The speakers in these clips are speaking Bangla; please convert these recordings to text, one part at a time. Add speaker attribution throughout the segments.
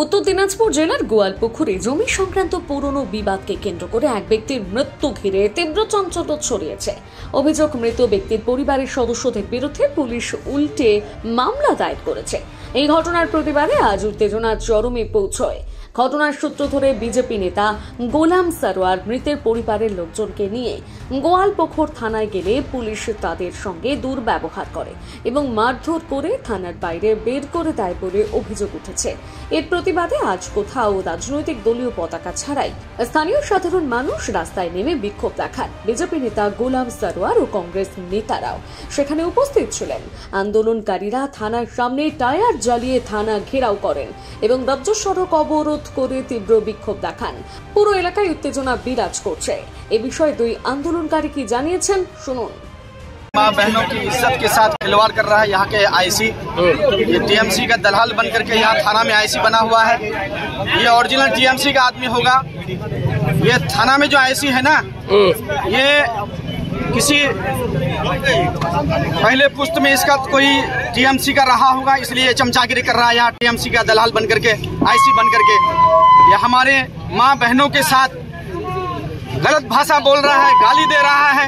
Speaker 1: উত্তর দিনাজপুর জেলার গোয়ালপুকুরে জমি সংক্রান্ত পুরনো বিবাদকে কেন্দ্র করে এক ব্যক্তির মৃত্যু ঘিরে তীব্র চাঞ্চল্য ছড়িয়েছে। অভিযোগ, মৃত ব্যক্তির পরিবারের সদস্যদের বিরুদ্ধে পুলিশ উল্টে মামলা দায়ের করেছে। এই ঘটনার প্রতিবাদে আজ উত্তেজনা চরমে পৌঁছয়। ঘটনার সূত্র ধরে বিজেপি নেতা গোলাম সারোয়ার মৃতের পরিবারের লোকজনকে নিয়ে গোয়ালপুকুর থানায় গেলে পুলিশ তাদের সঙ্গে দুর্ব্যবহার করে এবং মারধর করে থানার বাইরে বের করে দেয় বলে অভিযোগ উঠেছে। এর প্রতিবাদে আজ কোথাও রাজনৈতিক দলীয় পতাকা ছাড়াই স্থানীয় সাধারণ মানুষ রাস্তায় নেমে বিক্ষোভ দেখান। বিজেপি নেতা গোলাম সারোয়ার ও কংগ্রেস নেতারাও সেখানে উপস্থিত ছিলেন। আন্দোলনকারীরা থানার সামনে টায়ার জ্বালিয়ে থানা ঘেরাও করেন এবং রাজ্য সড়ক অবরোধ করে তীব্র বিক্ষোভ দেখান। পুরো এলাকায় উত্তেজনা বিরাজ করছে। এ বিষয়ে দুই আন্দোলনকারী কি জানিয়েছেন, শুনুন।
Speaker 2: माँ बहनों की इज्जत के साथ खिलवाड़ कर रहा है यहाँ के आईसी। ये टीएमसी का दलाल बन करके यहाँ थाना में आईसी बना हुआ है। ये ओरिजिनल टीएमसी का आदमी होगा। ये थाना में जो आईसी है ना, ये किसी पहले पुस्त में इसका कोई टीएमसी का रहा होगा, इसलिए चमचागिरी कर रहा है यहाँ टीएमसी का दलाल बन करके, आईसी बन करके। ये हमारे माँ बहनों के साथ गलत भाषा बोल रहा है, गाली दे रहा है।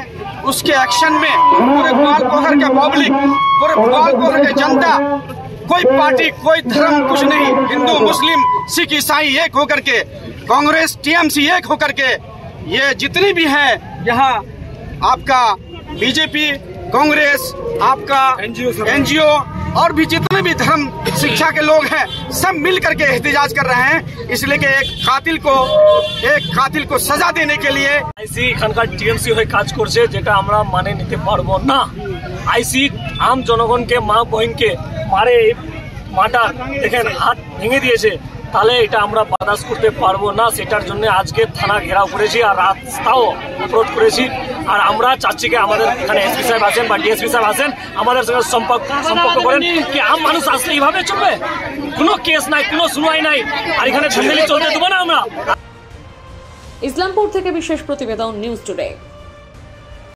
Speaker 2: उसके एक्शन में पूरे गोवालपुकुर के पब्लिक, पूरे गोवालपुकुर के जनता, कोई पार्टी, कोई धर्म, कुछ नहीं, हिंदू मुस्लिम सिख ईसाई एक होकर के, कांग्रेस टीएमसी एक होकर के, ये जितनी भी है यहाँ आपका बीजेपी, कांग्रेस, आपका एनजीओ और भी जितने भी धर्म शिक्षा के लोग हैं, सब मिल करके एहतजाज कर रहे हैं। इसलिए कि एक कातिल को सजा देने के लिए
Speaker 3: আইসি এখানকার টিএমসি হয়ে কাজ করছে, যেটা আমরা মানে নিতে পারবো না। আইসি আম জনগণকে, মা বহিনকে মারে, মাটা দেখেন হাত ভেঙে দিয়েছে, তাহলে এটা আমরা বার্দাস্ত করতে পারবো না। সেটার জন্য আজকে থানা ঘেরাও করেছি আর রাস্তাও অবরোধ করেছি। আর আমরা চাচ্ছি কি আমাদের এখানে এসপি সাহেব আছেন বা ডিএসপি সাহেব আছেন, আমাদের সঙ্গে সম্পর্ক করেন কি আম মানুষ আসলে এইভাবে চলবে? কোনো কেস নাই, কোনো শুনাই নাই, আর এখানে ফ্যামিলি চলতে দেবো না আমরা।
Speaker 1: ইসলামপুর থেকে বিশেষ প্রতিবেদন, নিউজ টুডে।